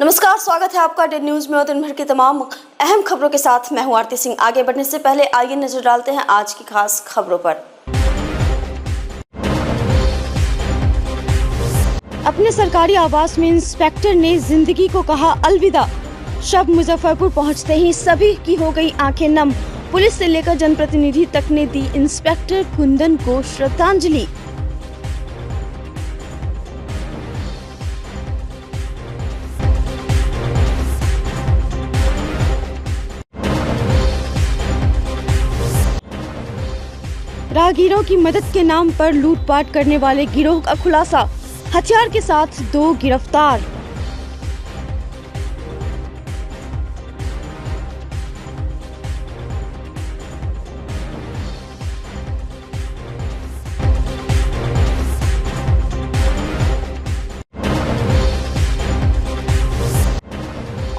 नमस्कार, स्वागत है आपका डेड न्यूज में और दिन भर की तमाम अहम खबरों के साथ मैं हूं आरती सिंह। आगे बढ़ने से पहले आइए नजर डालते हैं आज की खास खबरों पर। अपने सरकारी आवास में इंस्पेक्टर ने जिंदगी को कहा अलविदा। शव मुजफ्फरपुर पहुंचते ही सभी की हो गई आंखें नम। पुलिस से लेकर जनप्रतिनिधि तक ने दी इंस्पेक्टर कुंदन को श्रद्धांजलि। राहगीरों की मदद के नाम पर लूटपाट करने वाले गिरोह का खुलासा, हथियार के साथ 2 गिरफ्तार।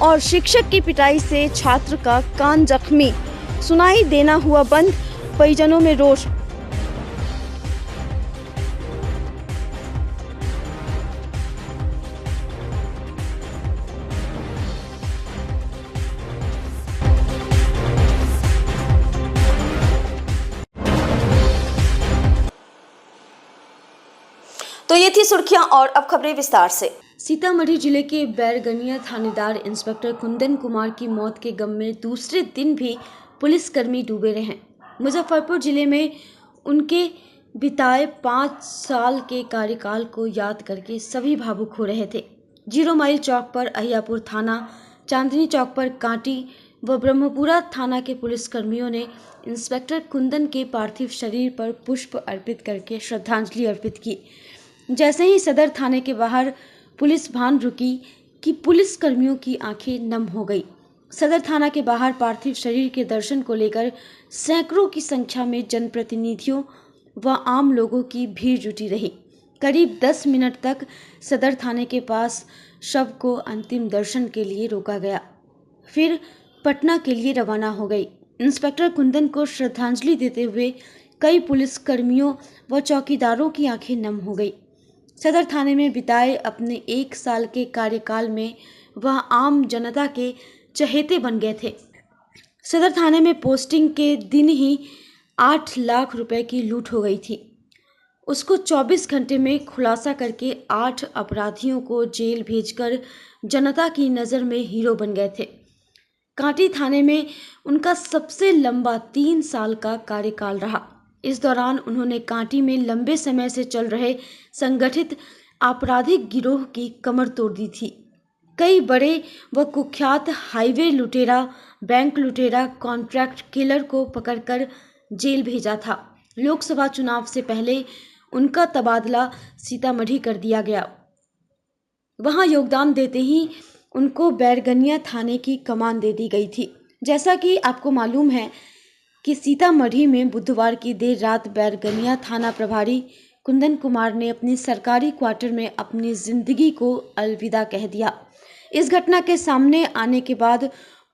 और शिक्षक की पिटाई से छात्र का कान जख्मी, सुनाई देना हुआ बंद, परिजनों में रोष। तो ये थी सुर्खियां और अब खबरें विस्तार से। सीतामढ़ी जिले के बैरगनिया थानेदार इंस्पेक्टर कुंदन कुमार की मौत के गम में दूसरे दिन भी पुलिसकर्मी डूबे रहे। मुजफ्फरपुर जिले में उनके बिताए 5 साल के कार्यकाल को याद करके सभी भावुक हो रहे थे। 0 माइल चौक पर अहियापुर थाना, चांदनी चौक पर कांटी व ब्रह्मपुरा थाना के पुलिसकर्मियों ने इंस्पेक्टर कुंदन के पार्थिव शरीर पर पुष्प अर्पित करके श्रद्धांजलि अर्पित की। जैसे ही सदर थाने के बाहर पुलिस भान रुकी कि पुलिस कर्मियों की आंखें नम हो गई। सदर थाना के बाहर पार्थिव शरीर के दर्शन को लेकर सैकड़ों की संख्या में जनप्रतिनिधियों व आम लोगों की भीड़ जुटी रही। करीब 10 मिनट तक सदर थाने के पास शव को अंतिम दर्शन के लिए रोका गया, फिर पटना के लिए रवाना हो गई। इंस्पेक्टर कुंदन को श्रद्धांजलि देते हुए कई पुलिस कर्मियों व चौकीदारों की आंखें नम हो गई। सदर थाने में बिताए अपने 1 साल के कार्यकाल में वह आम जनता के चहेते बन गए थे। सदर थाने में पोस्टिंग के दिन ही 8 लाख रुपए की लूट हो गई थी। उसको 24 घंटे में खुलासा करके 8 अपराधियों को जेल भेजकर जनता की नज़र में हीरो बन गए थे। कांटी थाने में उनका सबसे लंबा 3 साल का कार्यकाल रहा। इस दौरान उन्होंने कांटी में लंबे समय से चल रहे संगठित आपराधिक गिरोह की कमर तोड़ दी थी। कई बड़े व कुख्यात हाईवे लुटेरा, बैंक लुटेरा, कॉन्ट्रैक्ट किलर को पकड़कर जेल भेजा था। लोकसभा चुनाव से पहले उनका तबादला सीतामढ़ी कर दिया गया। वहां योगदान देते ही उनको बैरगनिया थाने की कमान दे दी गई थी। जैसा कि आपको मालूम है कि सीतामढ़ी में बुधवार की देर रात बैरगनिया थाना प्रभारी कुंदन कुमार ने अपनी सरकारी क्वार्टर में अपनी जिंदगी को अलविदा कह दिया। इस घटना के सामने आने के बाद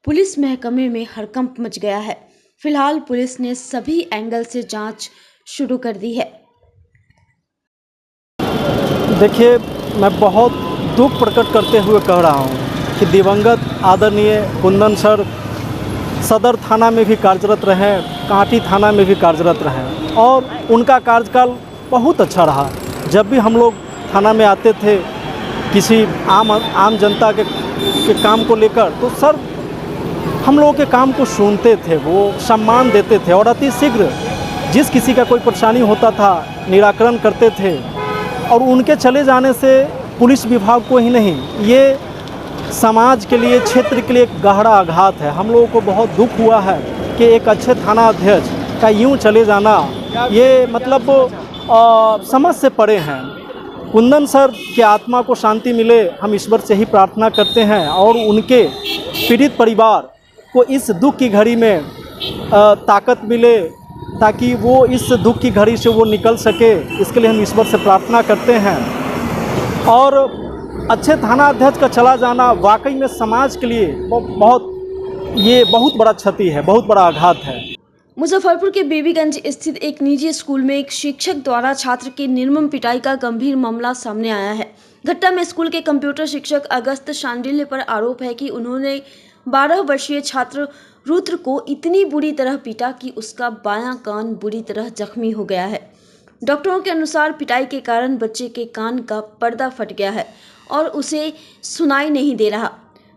पुलिस महकमे में हड़कंप मच गया है। फिलहाल पुलिस ने सभी एंगल से जांच शुरू कर दी है। देखिए, मैं बहुत दुख प्रकट करते हुए कह रहा हूँ कि दिवंगत आदरणीय कुंदन सर सदर थाना में भी कार्यरत रहे, कांटी थाना में भी कार्यरत रहे और उनका कार्यकाल बहुत अच्छा रहा। जब भी हम लोग थाना में आते थे किसी आम जनता के काम को लेकर, तो सर हम लोगों के काम को सुनते थे, वो सम्मान देते थे और अति शीघ्र जिस किसी का कोई परेशानी होता था निराकरण करते थे। और उनके चले जाने से पुलिस विभाग को ही नहीं, ये समाज के लिए, क्षेत्र के लिए एक गहरा आघात है। हम लोगों को बहुत दुख हुआ है कि एक अच्छे थाना अध्यक्ष का यूं चले जाना, ये मतलब समझ से परे हैं। कुंदन सर की आत्मा को शांति मिले, हम ईश्वर से ही प्रार्थना करते हैं और उनके पीड़ित परिवार को इस दुख की घड़ी में ताकत मिले ताकि वो इस दुख की घड़ी से वो निकल सके। इसके लिए हम ईश्वर से प्रार्थना करते हैं। और अच्छे थाना अध्यक्ष का चला जाना वाकई में समाज के लिए बहुत बड़ा क्षति है, बहुत बड़ा आघात है। मुजफ्फरपुर के बेबीगंज स्थित एक निजी स्कूल में एक शिक्षक द्वारा छात्र की निर्मम पिटाई का गंभीर मामला सामने आया है। घटना में स्कूल के कंप्यूटर शिक्षक अगस्त शांडिल्य पर आरोप है कि उन्होंने 12 वर्षीय छात्र रुद्र को इतनी बुरी तरह पीटा कि उसका बायां कान बुरी तरह जख्मी हो गया है। डॉक्टरों के अनुसार पिटाई के कारण बच्चे के कान का पर्दा फट गया है और उसे सुनाई नहीं दे रहा।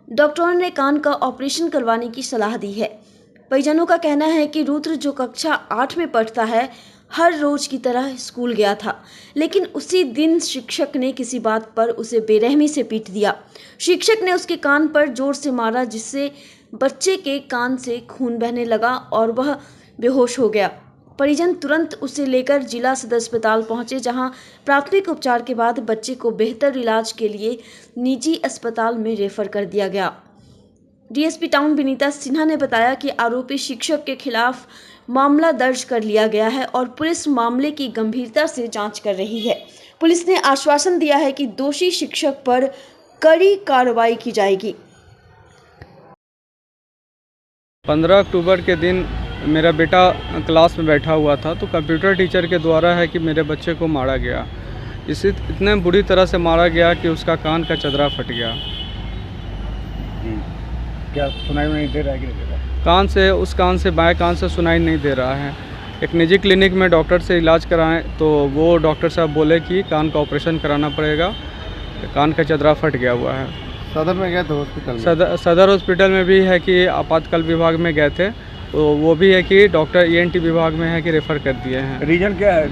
डॉक्टरों ने कान का ऑपरेशन करवाने की सलाह दी है। परिजनों का कहना है कि रुद्र, जो कक्षा 8 में पढ़ता है, हर रोज की तरह स्कूल गया था, लेकिन उसी दिन शिक्षक ने किसी बात पर उसे बेरहमी से पीट दिया। शिक्षक ने उसके कान पर जोर से मारा, जिससे बच्चे के कान से खून बहने लगा और वह बेहोश हो गया। परिजन तुरंत उसे लेकर जिला सदर अस्पताल पहुंचे, जहां प्राथमिक उपचार के बाद बच्चे को बेहतर इलाज के लिए निजी अस्पताल में रेफर कर दिया गया। डीएसपी टाउन विनीता सिन्हा ने बताया कि आरोपी शिक्षक के खिलाफ मामला दर्ज कर लिया गया है और पुलिस मामले की गंभीरता से जांच कर रही है। पुलिस ने आश्वासन दिया है कि दोषी शिक्षक पर कड़ी कार्रवाई की जाएगी। 15 अक्टूबर के दिन मेरा बेटा क्लास में बैठा हुआ था, तो कंप्यूटर टीचर के द्वारा है कि मेरे बच्चे को मारा गया। इसे इतने बुरी तरह से मारा गया कि उसका कान का चदरा फट गया। क्या सुनाई नहीं दे रहा है कि नहीं दे रहा है? कान से, उस कान से, बाएं कान से सुनाई नहीं दे रहा है। एक निजी क्लिनिक में डॉक्टर से इलाज कराएं तो वो डॉक्टर साहब बोले कि कान का ऑपरेशन कराना पड़ेगा, कान का चदरा फट गया हुआ है। सदर में गए थे हॉस्पिटल में? सदर हॉस्पिटल में भी है कि आपातकाल विभाग में गए थे, तो वो भी है कि डॉक्टर ENT विभाग में है कि रेफ़र कर दिए हैं। रीजन क्या है?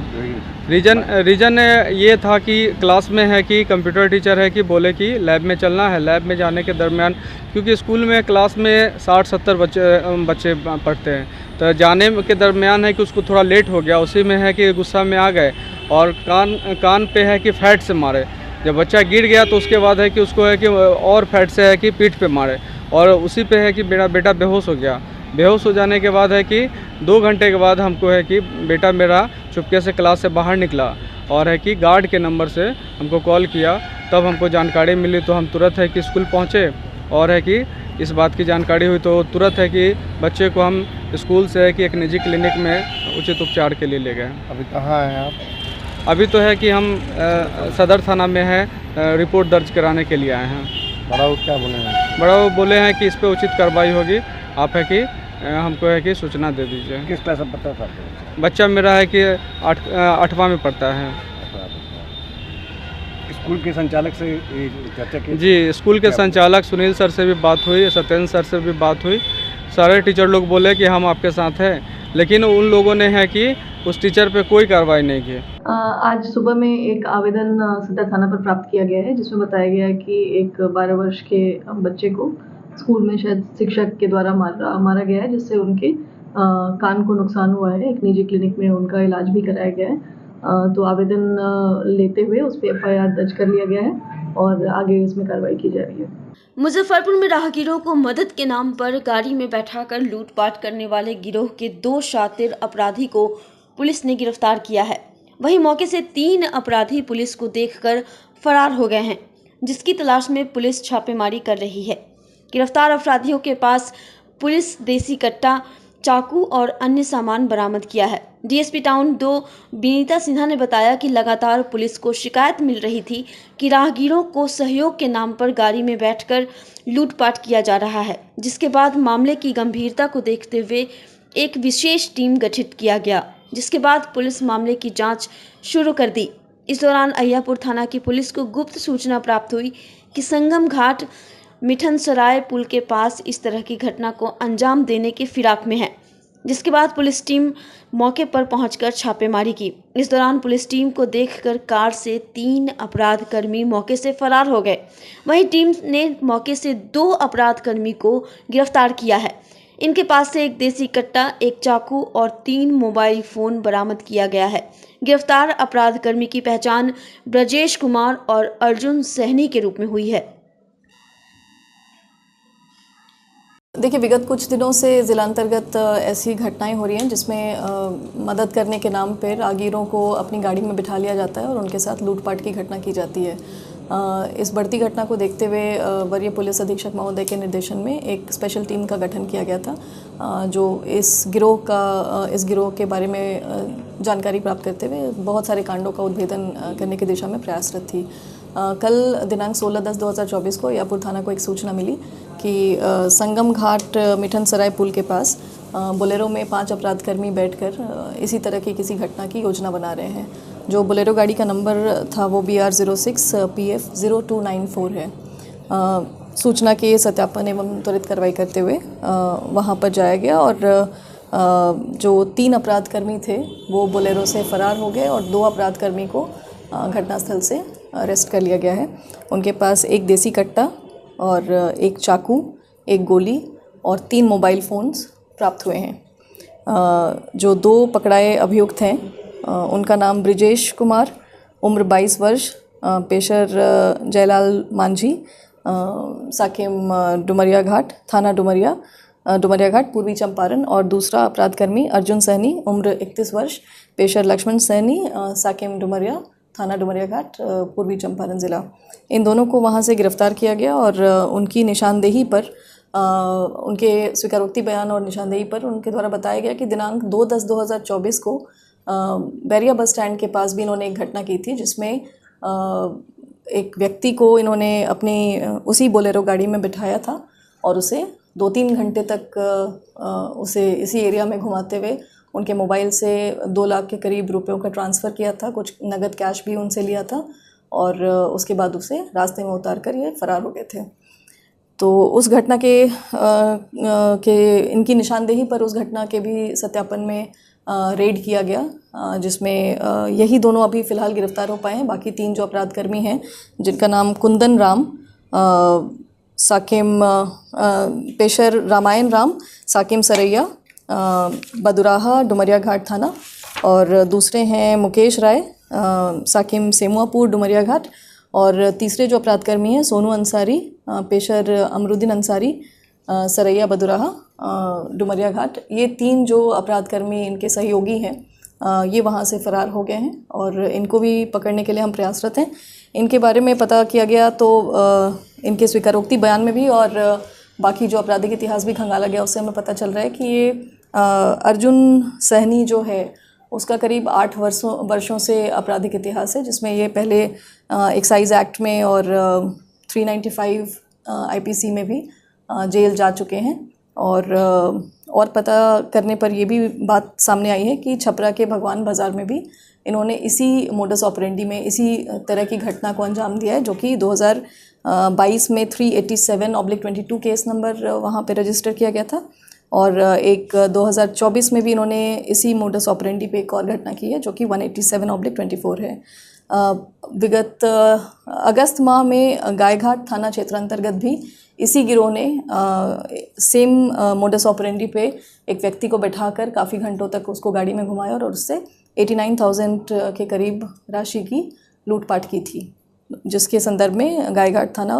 रीजन ये था कि क्लास में है कि कंप्यूटर टीचर है कि बोले कि लैब में चलना है। लैब में जाने के दरमियान, क्योंकि स्कूल में क्लास में 60-70 बच्चे पढ़ते हैं, तो जाने के दरमियान है कि उसको थोड़ा लेट हो गया। उसी में है कि गुस्सा में आ गए और कान पे है कि फैट से मारे। जब बच्चा गिर गया तो उसके बाद है कि उसको है कि और फैट से है कि पीठ पे मारे, और उसी पे है कि मेरा बेटा बेहोश हो गया। बेहोश हो जाने के बाद है कि 2 घंटे के बाद हमको है कि बेटा मेरा चुपके से क्लास से बाहर निकला और है कि गार्ड के नंबर से हमको कॉल किया, तब हमको जानकारी मिली तो हम तुरंत है कि स्कूल पहुँचे और है कि इस बात की जानकारी हुई तो तुरंत है कि बच्चे को हम स्कूल से है कि एक निजी क्लिनिक में उचित उपचार के लिए ले गए। अभी कहाँ हैं आप? अभी तो है कि हम सदर थाना में है, रिपोर्ट दर्ज कराने के लिए आए हैं। बड़ा क्या बोले हैं? बड़ा बोले हैं कि इस पर उचित कार्रवाई होगी, आप है कि हमको है कि सूचना दे दीजिए। किस क्लास में पढ़ता था? बच्चा मेरा है कि 8वां में पढ़ता है। स्कूल के संचालक से चर्चा की? जी, स्कूल के संचालक सुनील सर से भी बात हुई, सत्येंद्र सर से भी बात हुई। सारे टीचर लोग बोले कि हम आपके साथ हैं, लेकिन उन लोगों ने है कि उस टीचर पे कोई कार्रवाई नहीं की। आज सुबह में एक आवेदन सदर थाना पर प्राप्त किया गया है, जिसमें बताया गया है कि एक 12 वर्ष के बच्चे को स्कूल में शायद शिक्षक के द्वारा मारा गया है, जिससे उनके कान को नुकसान हुआ है। एक निजी क्लिनिक में उनका इलाज भी कराया गया है। तो आवेदन लेते हुए उस पर FIR दर्ज कर लिया गया है और आगे इसमें कार्रवाई की जा रही है। मुजफ्फरपुर में राहगीरों को मदद के नाम पर गाड़ी में बैठाकर लूटपाट करने वाले गिरोह के 2 शातिर अपराधी को पुलिस ने गिरफ्तार किया है। वहीं मौके से 3 अपराधी पुलिस को देखकर फरार हो गए हैं, जिसकी तलाश में पुलिस छापेमारी कर रही है। गिरफ्तार अपराधियों के पास पुलिस देसी कट्टा, चाकू और अन्य सामान बरामद किया है। डीएसपी टाउन 2 विनीता सिन्हा ने बताया कि लगातार पुलिस को शिकायत मिल रही थी कि राहगीरों को सहयोग के नाम पर गाड़ी में बैठकर लूटपाट किया जा रहा है, जिसके बाद मामले की गंभीरता को देखते हुए एक विशेष टीम गठित किया गया, जिसके बाद पुलिस मामले की जांच शुरू कर दी। इस दौरान अय्यापुर थाना की पुलिस को गुप्त सूचना प्राप्त हुई कि संगम घाट मिठन सराय पुल के पास इस तरह की घटना को अंजाम देने की फिराक में है, जिसके बाद पुलिस टीम मौके पर पहुंचकर छापेमारी की। इस दौरान पुलिस टीम को देखकर कार से 3 अपराध कर्मी मौके से फरार हो गए। वहीं टीम ने मौके से 2 अपराध कर्मी को गिरफ्तार किया है। इनके पास से एक देसी कट्टा, एक चाकू और 3 मोबाइल फ़ोन बरामद किया गया है। गिरफ्तार अपराध कर्मी की पहचान ब्रजेश कुमार और अर्जुन सहनी के रूप में हुई है। देखिए, विगत कुछ दिनों से ज़िला अंतर्गत ऐसी घटनाएं हो रही हैं जिसमें मदद करने के नाम पर राहगीरों को अपनी गाड़ी में बिठा लिया जाता है और उनके साथ लूटपाट की घटना की जाती है। इस बढ़ती घटना को देखते हुए वरीय पुलिस अधीक्षक महोदय के निर्देशन में एक स्पेशल टीम का गठन किया गया था, जो इस गिरोह के बारे में जानकारी प्राप्त करते हुए बहुत सारे कांडों का उद्भेदन करने की दिशा में प्रयासरत थी। कल दिनांक 16/10/2024 को अहियापुर थाना को एक सूचना मिली कि संगम घाट मिठन सराय पुल के पास बोलेरो में 5 अपराधकर्मी बैठकर इसी तरह की किसी घटना की योजना बना रहे हैं। जो बोलेरो गाड़ी का नंबर था वो BR06 PF 0294 है। सूचना के सत्यापन एवं त्वरित कार्रवाई करते हुए वहाँ पर जाया गया और जो 3 अपराधकर्मी थे वो बोलेरो से फरार हो गए और 2 अपराधकर्मी को घटनास्थल से अरेस्ट कर लिया गया है। उनके पास एक देसी कट्टा और एक चाकू, एक गोली और 3 मोबाइल फ़ोन्स प्राप्त हुए हैं। जो 2 पकड़ाए अभियुक्त हैं उनका नाम ब्रिजेश कुमार, उम्र 22 वर्ष, पेशर जयलाल मांझी, साकेम डुमरिया घाट, थाना डुमरिया घाट, पूर्वी चंपारण, और दूसरा अपराधकर्मी अर्जुन सहनी, उम्र 31 वर्ष, पेशर लक्ष्मण सहनी, साकेम डुमरिया, थाना डुमरिया घाट, पूर्वी चंपारण ज़िला। इन दोनों को वहां से गिरफ्तार किया गया और उनकी निशानदेही पर, उनके स्वीकारोक्ति बयान और निशानदेही पर उनके द्वारा बताया गया कि दिनांक 2/10/2024 को बैरिया बस स्टैंड के पास भी इन्होंने एक घटना की थी, जिसमें एक व्यक्ति को इन्होंने अपनी उसी बोलेरो गाड़ी में बिठाया था और उसे 2-3 घंटे तक उसे इसी एरिया में घुमाते हुए उनके मोबाइल से 2 लाख के करीब रुपयों का ट्रांसफ़र किया था, कुछ नगद कैश भी उनसे लिया था और उसके बाद उसे रास्ते में उतार कर ये फरार हो गए थे। तो उस घटना के इनकी निशानदेही पर उस घटना के भी सत्यापन में रेड किया गया, जिसमें यही दोनों अभी फ़िलहाल गिरफ्तार हो पाए हैं। बाकी 3 जो अपराधकर्मी हैं जिनका नाम कुंदन राम, साकेम पेशर रामायण राम, साकेम सरैया, बदुराहा डुमरिया घाट थाना, और दूसरे हैं मुकेश राय, साकेम सेमुआपुर डुमरिया घाट, और तीसरे जो अपराधकर्मी हैं सोनू अंसारी, पेशर अमरुद्दीन अंसारी, सरैया बदुराहा डुमरिया घाट। ये 3 जो अपराधकर्मी इनके सहयोगी हैं ये वहाँ से फ़रार हो गए हैं और इनको भी पकड़ने के लिए हम प्रयासरत हैं। इनके बारे में पता किया गया तो इनके स्वीकारोक्ति बयान में भी और बाकी जो आपराधिक इतिहास भी खंगाला गया उससे हमें पता चल रहा है कि ये अर्जुन सहनी जो है उसका करीब 8 वर्षों से आपराधिक इतिहास है, जिसमें ये पहले एक्साइज एक्ट में और 395 IPC में भी जेल जा चुके हैं। और पता करने पर ये भी बात सामने आई है कि छपरा के भगवान बाज़ार में भी इन्होंने इसी मोडस ऑपरेंडी में इसी तरह की घटना को अंजाम दिया है, जो कि 2022 में 387/22 केस नंबर वहाँ पे रजिस्टर किया गया था और एक 2024 में भी इन्होंने इसी मोडस ऑपरेंडी पे एक और घटना की है जो कि 187/24 है। विगत अगस्त माह में गायघाट थाना क्षेत्र अंतर्गत भी इसी गिरोह ने सेम मोडस ऑपरेंडी पे एक व्यक्ति को बैठाकर काफ़ी घंटों तक उसको गाड़ी में घुमाया और उससे 89,000 के करीब राशि की लूटपाट की थी, जिसके संदर्भ में गायघाट थाना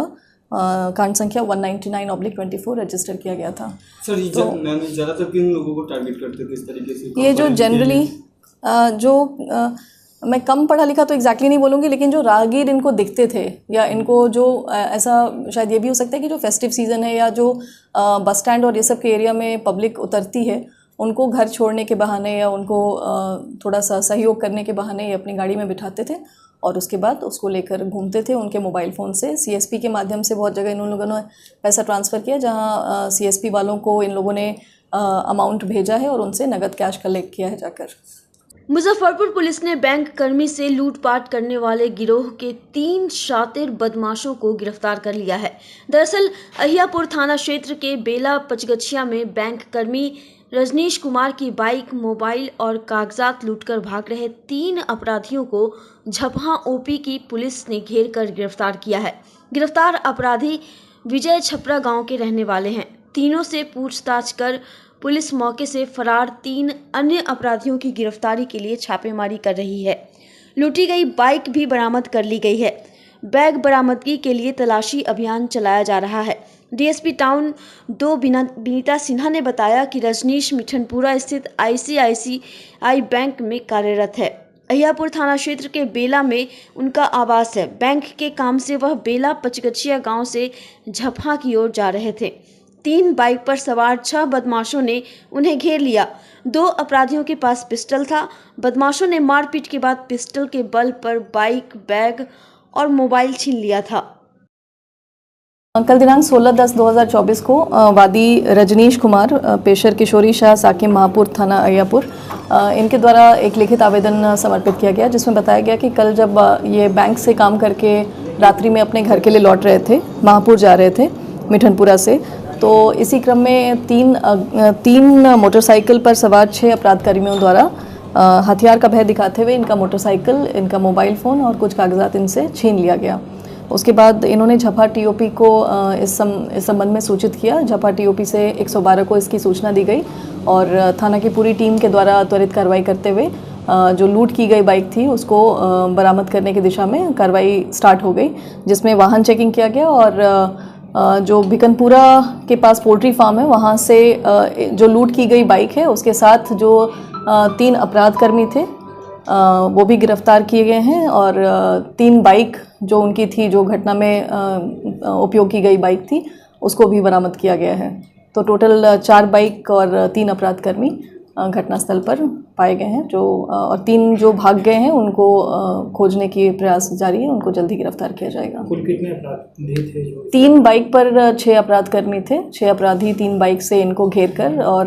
कांड संख्या 199/24 रजिस्टर किया गया था। सर ये तो ज़्यादातर किन लोगों को टारगेट करते थे इस तरीके से? ये जो जनरली मैं कम पढ़ा लिखा तो एग्जैक्टली नहीं बोलूँगी, लेकिन जो राहगीर इनको दिखते थे या इनको जो ऐसा शायद ये भी हो सकता है कि जो फेस्टिव सीज़न है या जो बस स्टैंड और ये सब के एरिया में पब्लिक उतरती है उनको घर छोड़ने के बहाने या उनको थोड़ा सा सहयोग करने के बहाने ये अपनी गाड़ी में बिठाते थे और उसके बाद उसको लेकर घूमते थे। उनके मोबाइल फ़ोन से CSP के माध्यम से बहुत जगह इन लोगों ने पैसा ट्रांसफ़र किया, जहाँ CSP वालों को इन लोगों ने अमाउंट भेजा है और उनसे नगद कैश कलेक्ट किया है जाकर। मुजफ्फरपुर पुलिस ने बैंक कर्मी से लूटपाट करने वाले गिरोह के 3 शातिर बदमाशों को गिरफ्तार कर लिया है। दरअसल अहियापुर थाना क्षेत्र के बेला पचगछिया में बैंक कर्मी रजनीश कुमार की बाइक, मोबाइल और कागजात लूटकर भाग रहे 3 अपराधियों को झपहा OP की पुलिस ने घेर कर गिरफ्तार किया है। गिरफ्तार अपराधी विजय छपरा गांव के रहने वाले हैं। तीनों से पूछताछ कर पुलिस मौके से फरार 3 अन्य अपराधियों की गिरफ्तारी के लिए छापेमारी कर रही है। लूटी गई बाइक भी बरामद कर ली गई है। बैग बरामदगी के लिए तलाशी अभियान चलाया जा रहा है। DSP टाउन 2 विनीता सिन्हा ने बताया कि रजनीश मिठनपुरा स्थित ICICI बैंक में कार्यरत है। अहियापुर थाना क्षेत्र के बेला में उनका आवास है। बैंक के काम से वह बेला पचगछिया गांव से झपहा की ओर जा रहे थे। 3 बाइक पर सवार 6 बदमाशों ने उन्हें घेर लिया। 2 अपराधियों के पास पिस्टल था। बदमाशों ने मारपीट के बाद पिस्टल के बल पर बाइक, बैग और मोबाइल छीन लिया था। कल दिनांक 16/10/2024 को वादी रजनीश कुमार पेशर किशोरी शाह साकिम महापुर थाना अय्यापुर इनके द्वारा एक लिखित आवेदन समर्पित किया गया, जिसमें बताया गया कि कल जब ये बैंक से काम करके रात्रि में अपने घर के लिए लौट रहे थे, महापुर जा रहे थे मिठनपुरा से, तो इसी क्रम में तीन मोटरसाइकिल पर सवार 6 अपराधकर्मियों द्वारा हथियार का भय दिखाते हुए इनका मोटरसाइकिल, इनका मोबाइल फ़ोन और कुछ कागजात इनसे छीन लिया गया। उसके बाद इन्होंने झपा टीओपी को इस संबंध में सूचित किया। झपा टीओपी से 112 को इसकी सूचना दी गई और थाना की पूरी टीम के द्वारा त्वरित कार्रवाई करते हुए जो लूट की गई बाइक थी उसको बरामद करने की दिशा में कार्रवाई स्टार्ट हो गई, जिसमें वाहन चेकिंग किया गया और जो भिकनपुरा के पास पोल्ट्री फार्म है वहाँ से जो लूट की गई बाइक है उसके साथ जो 3 अपराधकर्मी थे वो भी गिरफ्तार किए गए हैं और 3 बाइक जो उनकी थी, जो घटना में उपयोग की गई बाइक थी, उसको भी बरामद किया गया है। तो टोटल 4 बाइक और 3 अपराधकर्मी घटनास्थल पर पाए गए हैं, जो और 3 जो भाग गए हैं उनको खोजने की प्रयास जारी है, उनको जल्दी गिरफ्तार किया जाएगा। कुल कितने अपराधी थे? 3 बाइक पर 6 अपराधकर्मी थे। 6 अपराधी 3 बाइक से इनको घेर कर और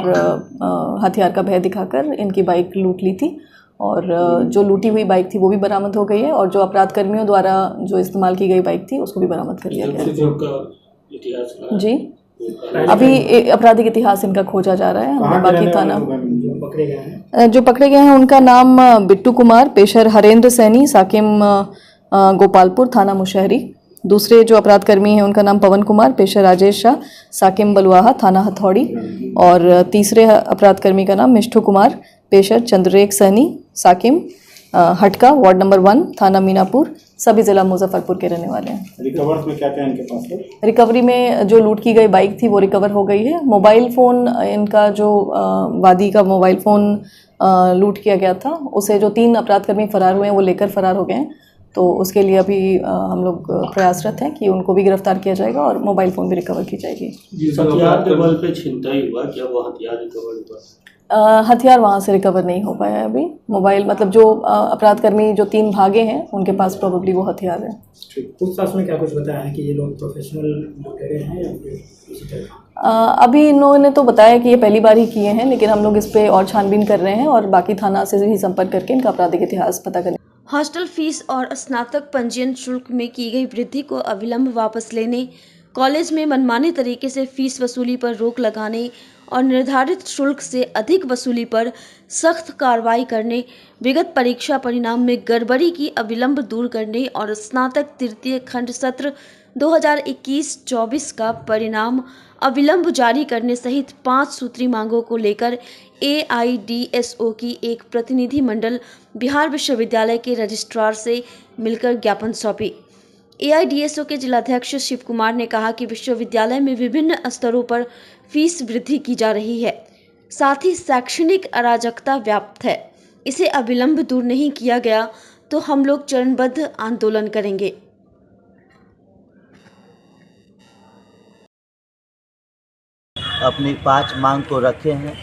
हथियार का भय दिखाकर इनकी बाइक लूट ली थी और जो लूटी हुई बाइक थी वो भी बरामद हो गई है और जो अपराधकर्मियों द्वारा जो इस्तेमाल की गई बाइक थी उसको भी बरामद कर लिया गया। जी, अभी आपराधिक इतिहास इनका खोजा जा रहा है। बाकी थाना जो पकड़े गए हैं उनका नाम बिट्टू कुमार पेशर हरेंद्र सैनी साकिम गोपालपुर थाना मुशहरी। दूसरे जो अपराधकर्मी हैं उनका नाम पवन कुमार पेशर राजेश शाह साकिम बलुआहा थाना हथौड़ी और तीसरे अपराधकर्मी का नाम मिष्ठू कुमार पेशर चंद्ररेख सैनी साकिम हटका वार्ड नंबर 1 थाना मीनापुर, सभी ज़िला मुजफ्फरपुर के रहने वाले हैं। रिकवर्स में क्या क्या इनके पास है? रिकवरी में जो लूट की गई बाइक थी वो रिकवर हो गई है। मोबाइल फ़ोन इनका जो वादी का मोबाइल फ़ोन लूट किया गया था उसे जो 3 अपराधकर्मी फरार हुए हैं वो लेकर फरार हो गए हैं, तो उसके लिए अभी हम लोग प्रयासरत हैं कि उनको भी गिरफ्तार किया जाएगा और मोबाइल फ़ोन भी रिकवर की जाएगी। हथियार के बल पे छिनताई हुआ, क्या वो हथियार रिकवर हुआ? हथियार वहाँ से रिकवर नहीं हो पाया है अभी। मोबाइल मतलब जो अपराधकर्मी जो 3 भागे हैं उनके पास प्रोबेबली वो हथियार है। पूछताछ में क्या कुछ बताया है कि ये लोग प्रोफेशनल लुटेरे हैं या फिर किसी तरह? अभी इन्होंने तो बताया कि ये पहली बार ही किए हैं, लेकिन हम लोग इस पे और छानबीन कर रहे हैं और बाकी थाना से भी संपर्क करके इनका आपराधिक इतिहास पता करें। हॉस्टल फीस और स्नातक पंजीयन शुल्क में की गई वृद्धि को अविलंब वापस लेने, कॉलेज में मनमाने तरीके से फीस वसूली पर रोक लगाने और निर्धारित शुल्क से अधिक वसूली पर सख्त कार्रवाई करने, विगत परीक्षा परिणाम में गड़बड़ी की अविलंब दूर करने और स्नातक तृतीय खंड सत्र 2021-24 का परिणाम अविलंब जारी करने सहित 5 सूत्री मांगों को लेकर AIDSO की एक प्रतिनिधि मंडल बिहार विश्वविद्यालय के रजिस्ट्रार से मिलकर ज्ञापन सौंपी। AIDSO के जिलाध्यक्ष शिव कुमार ने कहा कि विश्वविद्यालय में विभिन्न स्तरों पर फीस वृद्धि की जा रही है, साथ ही शैक्षणिक अराजकता व्याप्त है। इसे अविलंब दूर नहीं किया गया तो हम लोग चरणबद्ध आंदोलन करेंगे। अपनी 5 मांग को रखे हैं,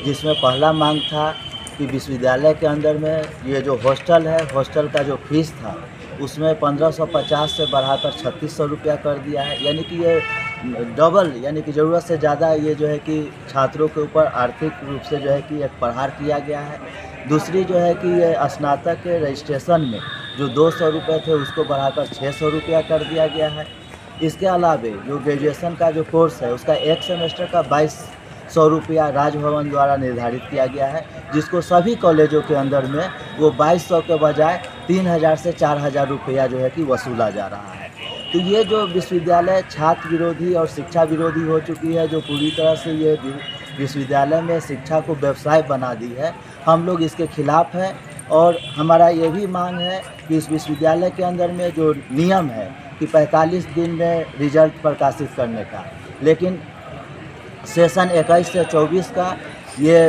जिसमें पहला मांग था कि विश्वविद्यालय के अंदर में ये जो हॉस्टल है, हॉस्टल का जो फीस था उसमें 1550 से बढ़ाकर 3600 रुपया कर दिया है। यानी कि ये डबल, यानी कि ज़रूरत से ज़्यादा ये जो है कि छात्रों के ऊपर आर्थिक रूप से जो है कि एक प्रहार किया गया है। दूसरी जो है कि ये स्नातक के रजिस्ट्रेशन में जो 200 रुपये थे उसको बढ़ाकर 600 रुपया कर दिया गया है। इसके अलावे जो ग्रेजुएशन का जो कोर्स है उसका एक सेमेस्टर का 2200 रुपया राजभवन द्वारा निर्धारित किया गया है, जिसको सभी कॉलेजों के अंदर में वो 2200 के बजाय 3000 से 4000 रुपया जो है कि वसूला जा रहा है। तो ये जो विश्वविद्यालय छात्र विरोधी और शिक्षा विरोधी हो चुकी है, जो पूरी तरह से ये विश्वविद्यालय में शिक्षा को व्यवसाय बना दी है, हम लोग इसके खिलाफ़ हैं। और हमारा ये भी मांग है कि इस विश्वविद्यालय के अंदर में जो नियम है कि 45 दिन में रिजल्ट प्रकाशित करने का, लेकिन सेशन 21 से 24 का ये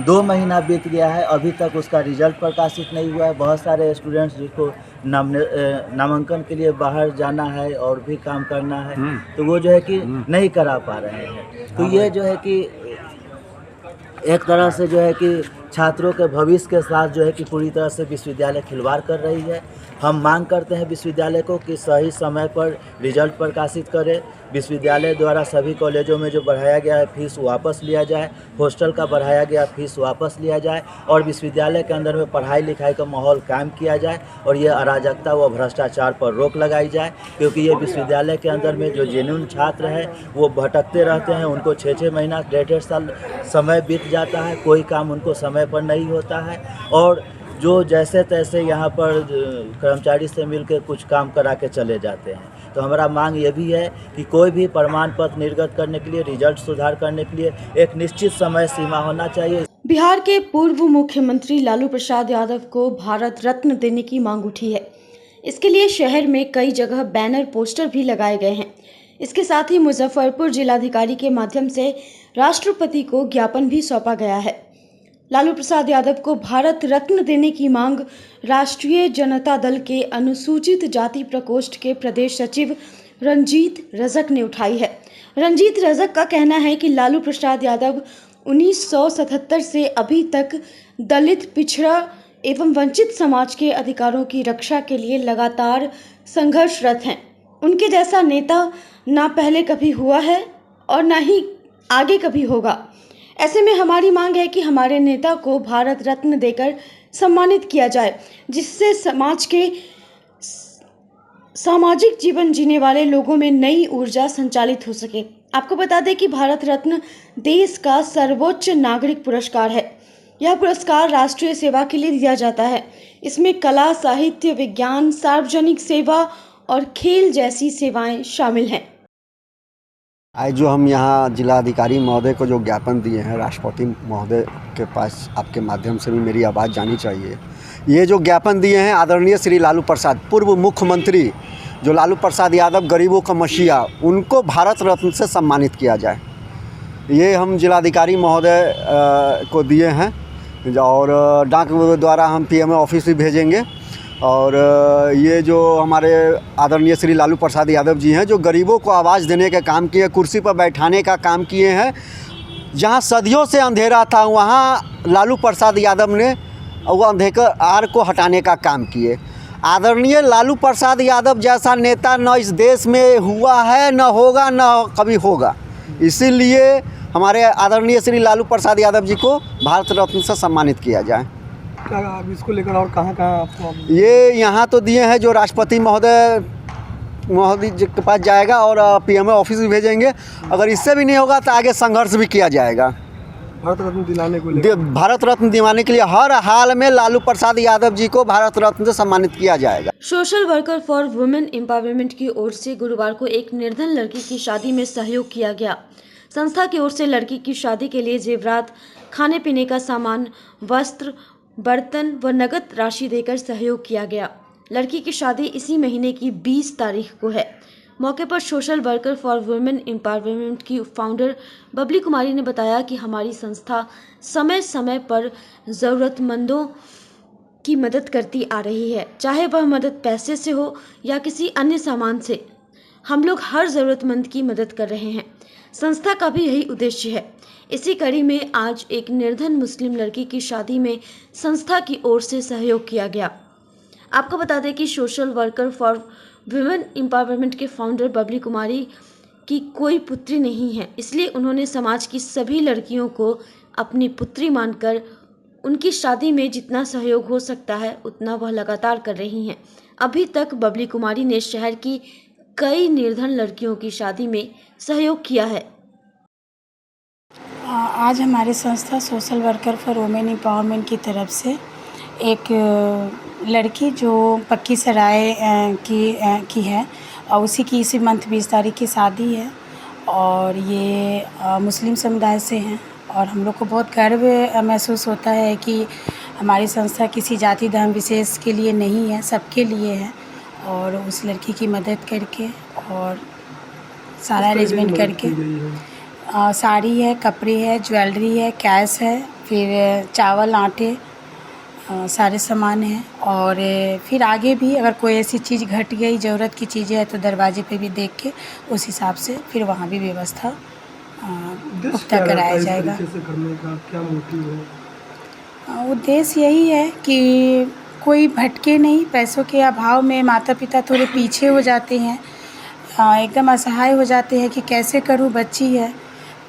2 महीना बीत गया है, अभी तक उसका रिजल्ट प्रकाशित नहीं हुआ है। बहुत सारे स्टूडेंट्स जिसको नामांकन के लिए बाहर जाना है और भी काम करना है, तो वो जो है कि नहीं करा पा रहे हैं। तो ये जो है कि एक तरह से जो है कि छात्रों के भविष्य के साथ जो है कि पूरी तरह से विश्वविद्यालय खिलवाड़ कर रही है। हम मांग करते हैं विश्वविद्यालय को कि सही समय पर रिजल्ट प्रकाशित करे। विश्वविद्यालय द्वारा सभी कॉलेजों में जो बढ़ाया गया है फीस वापस लिया जाए, हॉस्टल का बढ़ाया गया फीस वापस लिया जाए और विश्वविद्यालय के अंदर में पढ़ाई लिखाई का माहौल कायम किया जाए और ये अराजकता व भ्रष्टाचार पर रोक लगाई जाए, क्योंकि ये विश्वविद्यालय के अंदर में जो जेन्युइन छात्र हैं वो भटकते रहते हैं। उनको 6-6 महीना 1.5 साल समय बीत जाता है, कोई काम उनको समय पर नहीं होता है और जो जैसे तैसे यहाँ पर कर्मचारी से मिलकर कुछ काम करा के चले जाते हैं। तो हमारा मांग ये भी है कि कोई भी प्रमाण पत्र निर्गत करने के लिए, रिजल्ट सुधार करने के लिए एक निश्चित समय सीमा होना चाहिए। बिहार के पूर्व मुख्यमंत्री लालू प्रसाद यादव को भारत रत्न देने की मांग उठी है। इसके लिए शहर में कई जगह बैनर पोस्टर भी लगाए गए हैं। इसके साथ ही मुजफ्फरपुर जिलाधिकारी के माध्यम से राष्ट्रपति को ज्ञापन भी सौंपा गया है। लालू प्रसाद यादव को भारत रत्न देने की मांग राष्ट्रीय जनता दल के अनुसूचित जाति प्रकोष्ठ के प्रदेश सचिव रंजीत रजक ने उठाई है। रंजीत रजक का कहना है कि लालू प्रसाद यादव 1977 से अभी तक दलित, पिछड़ा एवं वंचित समाज के अधिकारों की रक्षा के लिए लगातार संघर्षरत हैं। उनके जैसा नेता ना पहले कभी हुआ है और ना ही आगे कभी होगा। ऐसे में हमारी मांग है कि हमारे नेता को भारत रत्न देकर सम्मानित किया जाए, जिससे समाज के सामाजिक जीवन जीने वाले लोगों में नई ऊर्जा संचालित हो सके। आपको बता दें कि भारत रत्न देश का सर्वोच्च नागरिक पुरस्कार है। यह पुरस्कार राष्ट्रीय सेवा के लिए दिया जाता है। इसमें कला, साहित्य, विज्ञान, सार्वजनिक सेवा और खेल जैसी सेवाएं शामिल हैं। आज जो हम यहाँ जिलाधिकारी महोदय को जो ज्ञापन दिए हैं, राष्ट्रपति महोदय के पास आपके माध्यम से भी मेरी आवाज़ जानी चाहिए। ये जो ज्ञापन दिए हैं आदरणीय श्री लालू प्रसाद, पूर्व मुख्यमंत्री जो लालू प्रसाद यादव, गरीबों का मसीहा, उनको भारत रत्न से सम्मानित किया जाए। ये हम जिलाधिकारी महोदय को दिए हैं और डाक द्वारा हम पीएमओ ऑफिस भी भेजेंगे। और ये जो हमारे आदरणीय श्री लालू प्रसाद यादव जी हैं, जो गरीबों को आवाज़ देने का काम किए, कुर्सी पर बैठाने का काम किए हैं। जहां सदियों से अंधेरा था वहां लालू प्रसाद यादव ने वो अंधकार को हटाने का काम किए। आदरणीय लालू प्रसाद यादव जैसा नेता न इस देश में हुआ है, न होगा, न कभी होगा। इसीलिए हमारे आदरणीय श्री लालू प्रसाद यादव जी को भारत रत्न से सम्मानित किया जाए। क्या आप इसको लेकर और कहाँ आपको? ये यहाँ तो दिए हैं, जो राष्ट्रपति महोदय जी के पास जाएगा और पीएमओ ऑफिस भी भेजेंगे। अगर इससे भी नहीं होगा तो आगे संघर्ष भी किया जाएगा। भारत रत्न दिलाने को भारत रत्न दिलाने के लिए हर हाल में लालू प्रसाद यादव जी को भारत रत्न से सम्मानित किया जाएगा। Social worker for women empowerment की ओर से गुरुवार को एक निर्धन लड़की की शादी में सहयोग किया गया। संस्था की ओर से लड़की की शादी के लिए जेवरात, खाने पीने का सामान, वस्त्र, बर्तन व नगद राशि देकर सहयोग किया गया। लड़की की शादी इसी महीने की 20 तारीख को है। मौके पर social worker for women empowerment की फाउंडर बबली कुमारी ने बताया कि हमारी संस्था समय समय पर ज़रूरतमंदों की मदद करती आ रही है, चाहे वह मदद पैसे से हो या किसी अन्य सामान से। हम लोग हर ज़रूरतमंद की मदद कर रहे हैं। संस्था का भी यही उद्देश्य है। इसी कड़ी में आज एक निर्धन मुस्लिम लड़की की शादी में संस्था की ओर से सहयोग किया गया। आपको बता दें कि social worker for women empowerment के फाउंडर बबली कुमारी की कोई पुत्री नहीं है, इसलिए उन्होंने समाज की सभी लड़कियों को अपनी पुत्री मानकर उनकी शादी में जितना सहयोग हो सकता है उतना वह लगातार कर रही हैं। अभी तक बबली कुमारी ने शहर की कई निर्धन लड़कियों की शादी में सहयोग किया है। आज हमारी संस्था social worker for women empowerment की तरफ से एक लड़की जो पक्की सराय की है और उसी की इसी मंथ 20 तारीख की शादी है और ये मुस्लिम समुदाय से हैं और हम लोग को बहुत गर्व महसूस होता है कि हमारी संस्था किसी जाति धर्म विशेष के लिए नहीं है, सबके लिए है। और उस लड़की की मदद करके और सारा अरेंजमेंट करके साड़ी है, कपड़े है, ज्वेलरी है, कैश है, फिर चावल, आटे, सारे सामान हैं। और फिर आगे भी अगर कोई ऐसी चीज़ घट गई, ज़रूरत की चीज़ें है तो दरवाजे पे भी देख के उस हिसाब से फिर वहाँ भी व्यवस्था पुख्ता कराया जाएगा। करने का क्या मोटिव है? उद्देश्य यही है कि कोई भटके नहीं। पैसों के अभाव में माता पिता थोड़े पीछे हो जाते हैं, एकदम असहाय हो जाते हैं कि कैसे करूं, बच्ची है।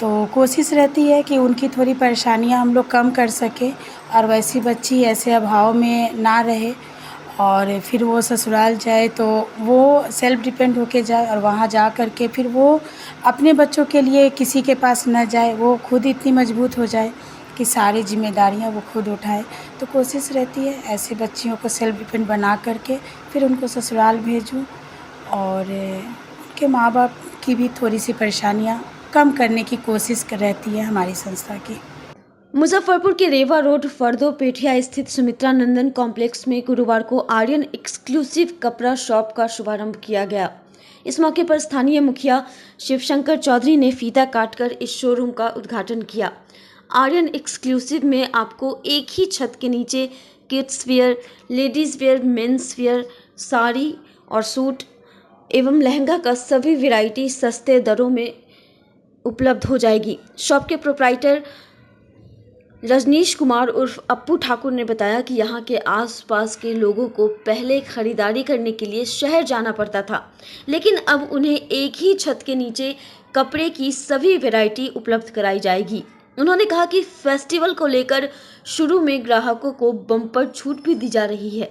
तो कोशिश रहती है कि उनकी थोड़ी परेशानियां हम लोग कम कर सकें और वैसी बच्ची ऐसे अभाव में ना रहे और फिर वो ससुराल जाए तो वो सेल्फ डिपेंड होके जाए और वहाँ जा कर के फिर वो अपने बच्चों के लिए किसी के पास न जाए, वो खुद इतनी मजबूत हो जाए कि सारी जिम्मेदारियां वो खुद उठाए। तो कोशिश रहती है ऐसे बच्चियों को सेल्फ डिपेंड बना करके फिर उनको ससुराल भेजूं और उनके माँ बाप की भी थोड़ी सी परेशानियां कम करने की कोशिश रहती है हमारी संस्था की। मुजफ्फरपुर के रेवा रोड फर्दो पेठिया स्थित सुमित्रा नंदन कॉम्प्लेक्स में गुरुवार को आर्यन एक्सक्लूसिव कपड़ा शॉप का शुभारंभ किया गया। इस मौके पर स्थानीय मुखिया शिवशंकर चौधरी ने फीता काटकर इस शोरूम का उद्घाटन किया। आर्यन एक्सक्लूसिव में आपको एक ही छत के नीचे kids where, ladies where, men's wear, sari और सूट एवं लहंगा का सभी वैरायटी सस्ते दरों में उपलब्ध हो जाएगी। शॉप के प्रोप्राइटर रजनीश कुमार उर्फ अप्पू ठाकुर ने बताया कि यहाँ के आसपास के लोगों को पहले खरीदारी करने के लिए शहर जाना पड़ता था, लेकिन अब उन्हें एक ही छत के नीचे कपड़े की सभी वैरायटी उपलब्ध कराई जाएगी। उन्होंने कहा कि फेस्टिवल को लेकर शुरू में ग्राहकों को बम्पर छूट भी दी जा रही है।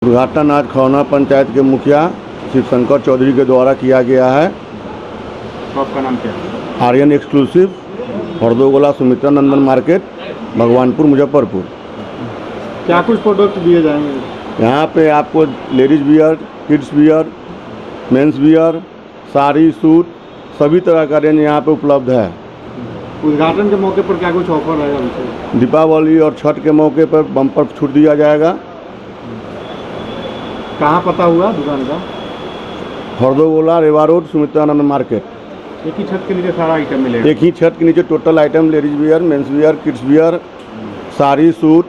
उद्घाटन आज खौना पंचायत के मुखिया शिवशंकर चौधरी के द्वारा किया गया है। शॉप का नाम क्या है? आर्यन एक्सक्लूसिव, फर्दोगोला सुमित्रा नंदन मार्केट, भगवानपुर, मुजफ्फरपुर। क्या कुछ प्रोडक्ट दिए जाएंगे? यहाँ पे आपको ladies wear, kids wear, men's wear, sari, suit, सभी तरह का रेंज यहाँ पे उपलब्ध है। उद्घाटन के मौके पर क्या कुछ ऑफर रहेगा? दीपावली और छठ के मौके पर बम्पर छूट दिया जाएगा। कहाँ पता हुआ दुकान का? फर्दोगोला, रेवा रोड, सुमित्रा नंदन मार्केट। एक ही छत के नीचे सारा आइटम मिलेगा? एक ही छत के नीचे total item, ladies wear, men's wear, kids wear, sari, suit,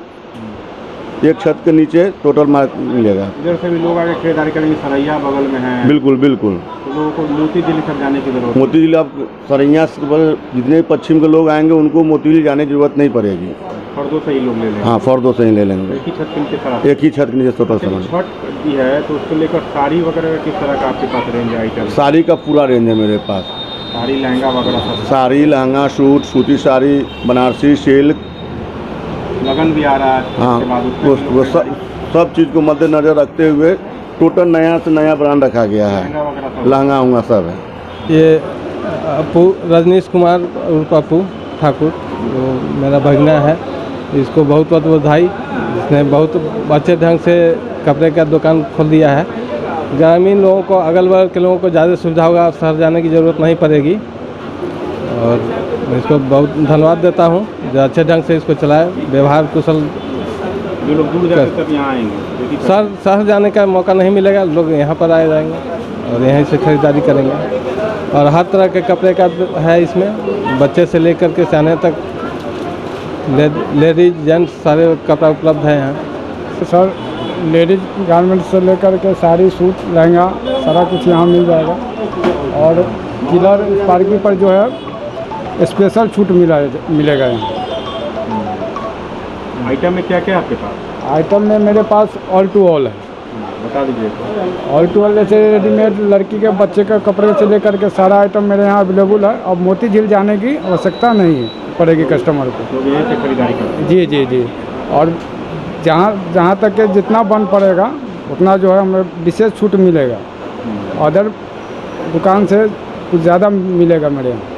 एक छत के नीचे टोटल मिलेगा। इधर से भी लोग आगे खरीदारी करेंगे, सरैया बगल में है। बिल्कुल बिल्कुल। तो लोगों को मोती झील तक जाने की जरूरत? मोती झील आप सरैया जितने पश्चिम के लोग आएंगे उनको मोती झील जाने की जरूरत नहीं पड़ेगी। फर्दों से ही लोग ले लेंगे? हाँ, फर्दों से ही ले लेंगे। एक ही छत के नीचे सारा? एक ही छत के नीचे टोटल सामान। छठ की है तो उसको लेकर साड़ी वगैरह किस तरह का आपके पास रेंज आइटम? साड़ी का पूरा रेंज है मेरे पास। साड़ी, लहंगा वगैरह सब? साड़ी, लहंगा, सूट, सूती साड़ी, बनारसी, सिल्क। लगन भी आ रहा है? हाँ, वो सब चीज़ को मद्देनजर रखते हुए टोटल नया से नया ब्रांड रखा गया है। लहंगा उंगा सब है। ये अप्पू, रजनीश कुमार उर्फ अप्पू ठाकुर, जो मेरा भगना है, इसको बहुत बहुत बधाई। इसने बहुत अच्छे ढंग से कपड़े का दुकान खोल दिया है। ग्रामीण लोगों को, अगल बगल के लोगों को ज़्यादा सुविधा होगा, शहर जाने की ज़रूरत नहीं पड़ेगी। और मैं इसको बहुत धन्यवाद देता हूँ जो अच्छे ढंग से इसको चलाए, व्यवहार कुशल। जो लोग दूर जाते तब यहाँ आएंगे, शहर जाने का मौका नहीं मिलेगा, लोग यहाँ पर आए जाएंगे और यहीं से खरीदारी करेंगे। और हर तरह के कपड़े का है इसमें, बच्चे से लेकर के सियाने तक, लेडीज जेंट्स सारे कपड़ा उपलब्ध है यहाँ। सर, लेडीज गारमेंट्स से लेकर के साड़ी, सूट, लहंगा सारा कुछ यहाँ मिल जाएगा। और किलर पार्किंग पर जो है स्पेशल छूट मिलेगा यहाँ। आइटम में क्या क्या आपके पास? आइटम में मेरे पास ऑल टू ऑल है। बता दीजिए। ऑल टू ऑल जैसे रेडीमेड लड़की के, बच्चे के कपड़े से लेकर के सारा आइटम मेरे यहाँ अवेलेबल है। अब मोती झील जाने की आवश्यकता नहीं पड़ेगी कस्टमर को। तो यहीं से खरीदारी करें? जी जी जी। और जहाँ तक के जितना बन पड़ेगा उतना जो है हमें विशेष छूट मिलेगा। अदर दुकान से कुछ ज़्यादा मिलेगा मेरे यहाँ।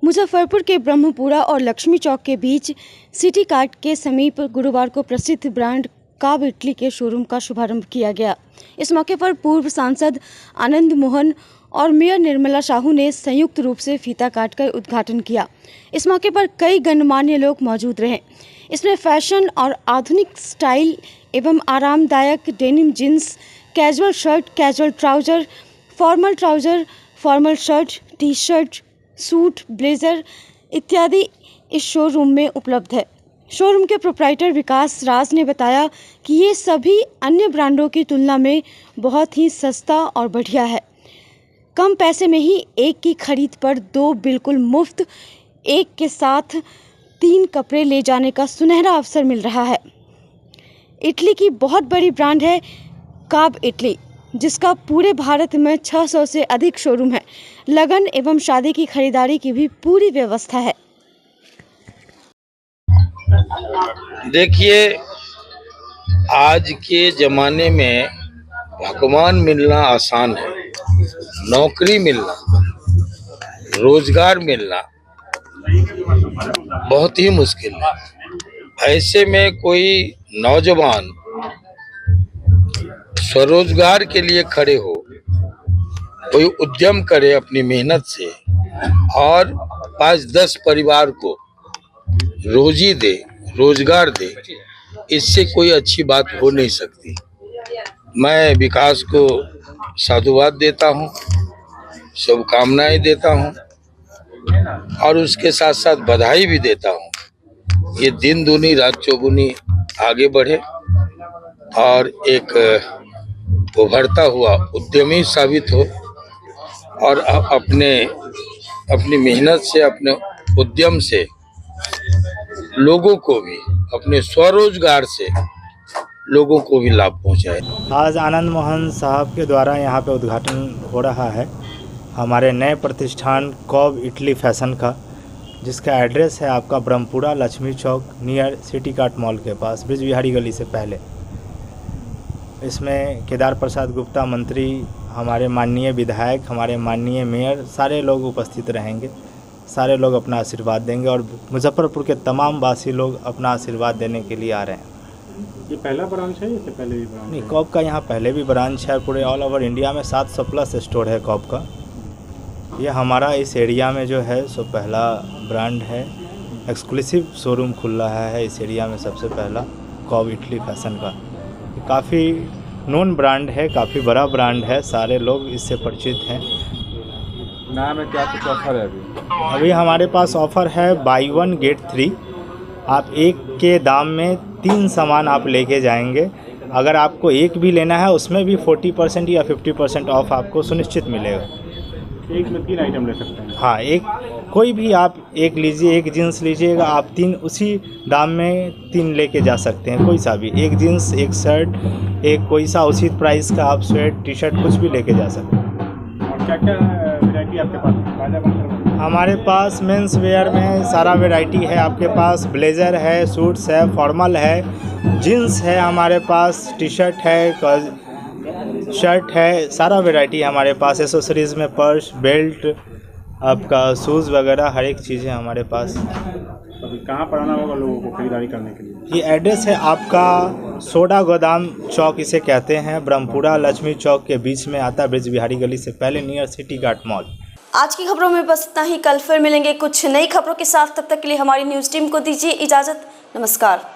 मुजफ्फरपुर के ब्रह्मपुरा और लक्ष्मी चौक के बीच सिटी कार्ट के समीप गुरुवार को प्रसिद्ध ब्रांड काब इटली के शोरूम का शुभारंभ किया गया। इस मौके पर पूर्व सांसद आनंद मोहन और मेयर निर्मला साहू ने संयुक्त रूप से फीता काटकर उद्घाटन किया। इस मौके पर कई गणमान्य लोग मौजूद रहे। इसमें फैशन और आधुनिक स्टाइल एवं आरामदायक denim jeans, casual shirt, casual trouser, formal shirt, T shirt, suit, blazer इत्यादि इस शोरूम में उपलब्ध है। शोरूम के प्रोप्राइटर विकास राज ने बताया कि ये सभी अन्य ब्रांडों की तुलना में बहुत ही सस्ता और बढ़िया है। कम पैसे में ही एक की खरीद पर 2 बिल्कुल मुफ्त, एक के साथ 3 कपड़े ले जाने का सुनहरा अवसर मिल रहा है। इटली की बहुत बड़ी ब्रांड है काब इटली, जिसका पूरे भारत में 600 से अधिक शोरूम है। लगन एवं शादी की खरीदारी की भी पूरी व्यवस्था है। देखिए, आज के ज़माने में भगवान मिलना आसान है, नौकरी मिलना, रोजगार मिलना बहुत ही मुश्किल है। ऐसे में कोई नौजवान स्वरोजगार के लिए खड़े हो, कोई उद्यम करे अपनी मेहनत से और 5-10 परिवार को रोजी दे, रोजगार दे, इससे कोई अच्छी बात हो नहीं सकती। मैं विकास को साधुवाद देता हूँ, शुभकामनाएं देता हूँ और उसके साथ साथ बधाई भी देता हूँ। ये दिन दूनी रात चौगुनी आगे बढ़े और एक उभरता हुआ उद्यमी साबित हो और अपनी मेहनत से, अपने उद्यम से लोगों को भी, अपने स्वरोजगार से लोगों को भी लाभ पहुंचाए। आज आनंद मोहन साहब के द्वारा यहाँ पे उद्घाटन हो रहा है हमारे नए प्रतिष्ठान कॉब इटली फैशन का, जिसका एड्रेस है आपका ब्रह्मपुरा लक्ष्मी चौक नियर सिटी कार्ट मॉल के पास, ब्रिज बिहारी गली से पहले। इसमें केदार प्रसाद गुप्ता मंत्री, हमारे माननीय विधायक, हमारे माननीय मेयर, सारे लोग उपस्थित रहेंगे। सारे लोग अपना आशीर्वाद देंगे और मुजफ्फरपुर के तमाम वासी लोग अपना आशीर्वाद देने के लिए आ रहे हैं। ये पहला ब्रांच है, इससे पहले भी ब्रांच? नहीं, कॉब का यहाँ पहले भी ब्रांच है। पूरे ऑल ओवर इंडिया में 700+ स्टोर है कॉब का। ये हमारा इस एरिया में जो है सो पहला ब्रांड है। एक्सक्लूसिव शोरूम खुल रहा है इस एरिया में, सबसे पहला कॉब इटली फैशन का। काफ़ी नोन ब्रांड है, काफ़ी बड़ा ब्रांड है, सारे लोग इससे परिचित हैं। नाम है क्या, कुछ ऑफर है अभी हमारे पास ऑफ़र है बाई 1 गेट 3। आप एक के दाम में 3 सामान आप लेके जाएंगे। अगर आपको एक भी लेना है उसमें भी 40% या 50% ऑफ आपको सुनिश्चित मिलेगा। एक में 3 आइटम ले सकते हैं? हाँ, एक कोई भी आप एक लीजिए, एक जीन्स लीजिएगा, आप 3 उसी दाम में 3 लेके जा सकते हैं। कोई सा भी, एक जीन्स, एक शर्ट, एक कोई सा उसी प्राइस का आप स्वेट, टी शर्ट कुछ भी लेके जा सकते हैं। और क्या क्या वैरायटी आपके पास? हमारे पास मेंस वेयर में सारा वैरायटी है आपके पास। ब्लेज़र है, सूट्स है, फॉर्मल है, जीन्स है, हमारे पास टी शर्ट है, शर्ट है, सारा वैरायटी है हमारे पास। एसेसरीज़ में पर्स, बेल्ट, आपका शूज़ वगैरह हर एक चीज़ है हमारे पास। कहाँ पर आना होगा लोगों को खरीदारी करने के लिए? ये एड्रेस है आपका सोडा गोदाम चौक इसे कहते हैं, ब्रह्मपुरा लक्ष्मी चौक के बीच में आता है, ब्रिज बिहारी गली से पहले नियर सिटी कार्ट मॉल। आज की खबरों में बस इतना ही। कल फिर मिलेंगे कुछ नई खबरों के साथ। तब तक के लिए हमारी न्यूज़ टीम को दीजिए इजाज़त। नमस्कार।